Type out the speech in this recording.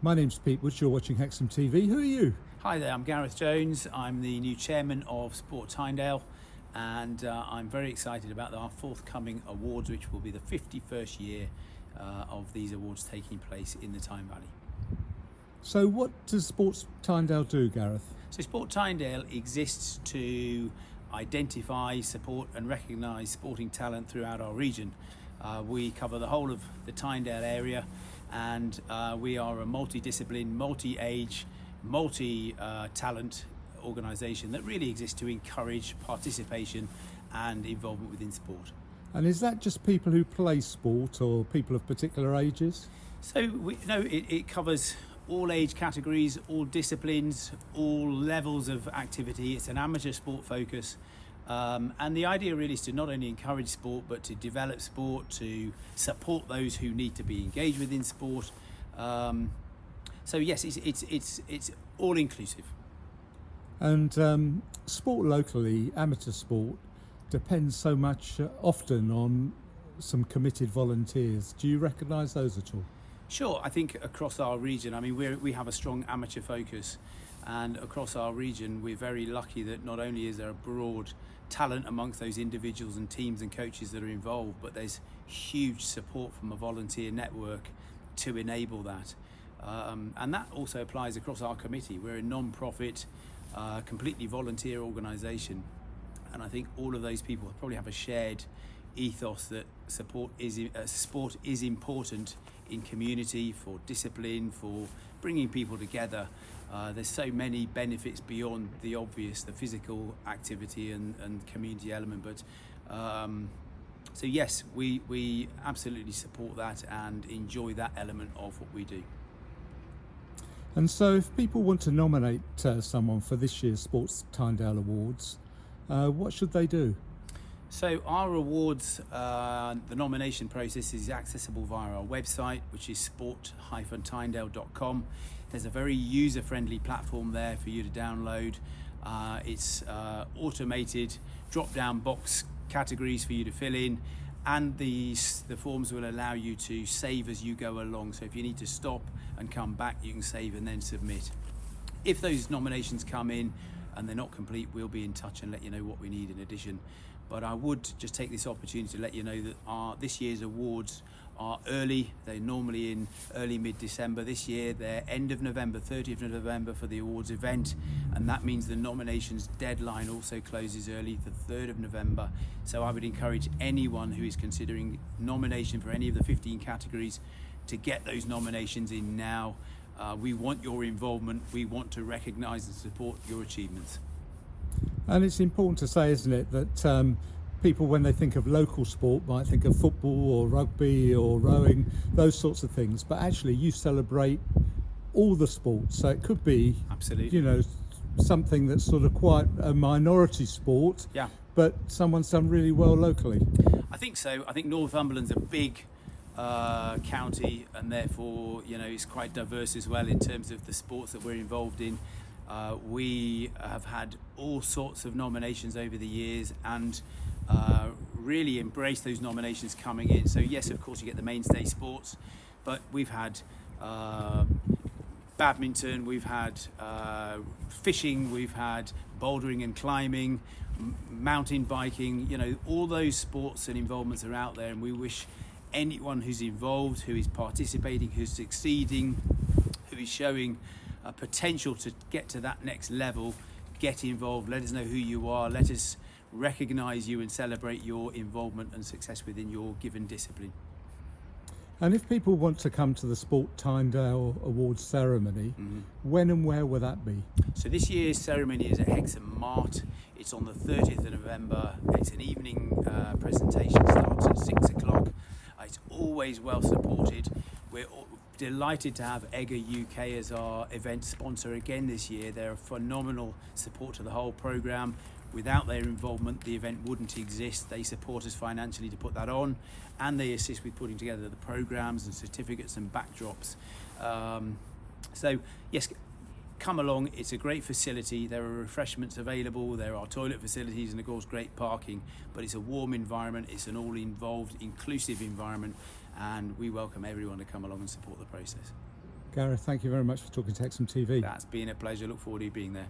My name's Pete Woods, you're watching Hexham TV. Who are you? Hi there, I'm Gareth Jones. I'm the new chairman of Sport Tynedale, and I'm very excited about our forthcoming awards, which will be the 51st year of these awards taking place in the Tyne Valley. So what does Sport Tynedale do, Gareth? So Sport Tynedale exists to identify, support and recognise sporting talent throughout our region. We cover the whole of the Tynedale area, and we are a multidiscipline, multi-age, multi-talent organisation that really exists to encourage participation and involvement within sport. And is that just people who play sport or people of particular ages? So it covers all age categories, all disciplines, all levels of activity. It's an amateur sport focus, and the idea really is to not only encourage sport but to develop sport, to support those who need to be engaged within sport. So yes, it's all inclusive. And sport locally, amateur sport, depends so much often on some committed volunteers. Do you recognise those at all? Sure, I think across our region, I mean, we have a strong amateur focus, and across our region we're very lucky that not only is there a broad talent amongst those individuals and teams and coaches that are involved, but there's huge support from a volunteer network to enable that. And that also applies across our committee. We're a non-profit, completely volunteer organisation, and I think all of those people probably have a shared ethos that sport is important in community, for discipline, for bringing people together. There's so many benefits beyond the obvious, the physical activity and community element, but so yes, we absolutely support that and enjoy that element of what we do. And so if people want to nominate someone for this year's Sports Tynedale Awards, what should they do? So our awards, the nomination process is accessible via our website, which is sport-tynedale.com. There's a very user-friendly platform there for you to download. It's automated drop-down box categories for you to fill in, and the forms will allow you to save as you go along. So if you need to stop and come back, you can save and then submit. If those nominations come in and they're not complete, we'll be in touch and let you know what we need in addition. But I would just take this opportunity to let you know that this year's awards are early. They're normally in early mid-December. This year they're end of November, 30th of November for the awards event, and that means the nominations deadline also closes early, the 3rd of November. So I would encourage anyone who is considering nomination for any of the 15 categories to get those nominations in now. We want your involvement. We want to recognise and support your achievements. And it's important to say, isn't it, that people, when they think of local sport, might think of football or rugby or rowing, those sorts of things. But actually, you celebrate all the sports. So it could be, absolutely, something that's sort of quite a minority sport, yeah, but someone's done really well locally. I think so. I think Northumberland's a big county, and therefore, it's quite diverse as well in terms of the sports that we're involved in. We have had all sorts of nominations over the years, and really embrace those nominations coming in. So yes, of course, you get the mainstay sports, but we've had badminton, we've had fishing, we've had bouldering and climbing, mountain biking. All those sports and involvements are out there, and we wish anyone who's involved, who is participating, who's succeeding, who is showing a potential to get to that next level, get involved. Let us know who you are. Let us recognise you and celebrate your involvement and success within your given discipline. And if people want to come to the Sport Tynedale Awards ceremony, when and where will that be? So this year's ceremony is at Hexham Mart. It's on the 30th of November. It's an evening presentation, starts at 6 o'clock. It's always well supported. We're delighted to have EGA UK as our event sponsor again this year. They're a phenomenal support to the whole programme. Without their involvement, the event wouldn't exist. They support us financially to put that on, and they assist with putting together the programmes and certificates and backdrops. So yes, come along. It's a great facility. There are refreshments available. There are toilet facilities and of course great parking, but it's a warm environment. It's an all-involved, inclusive environment, and we welcome everyone to come along and support the process. Gareth, thank you very much for talking to Hexham TV. That's been a pleasure. Look forward to you being there.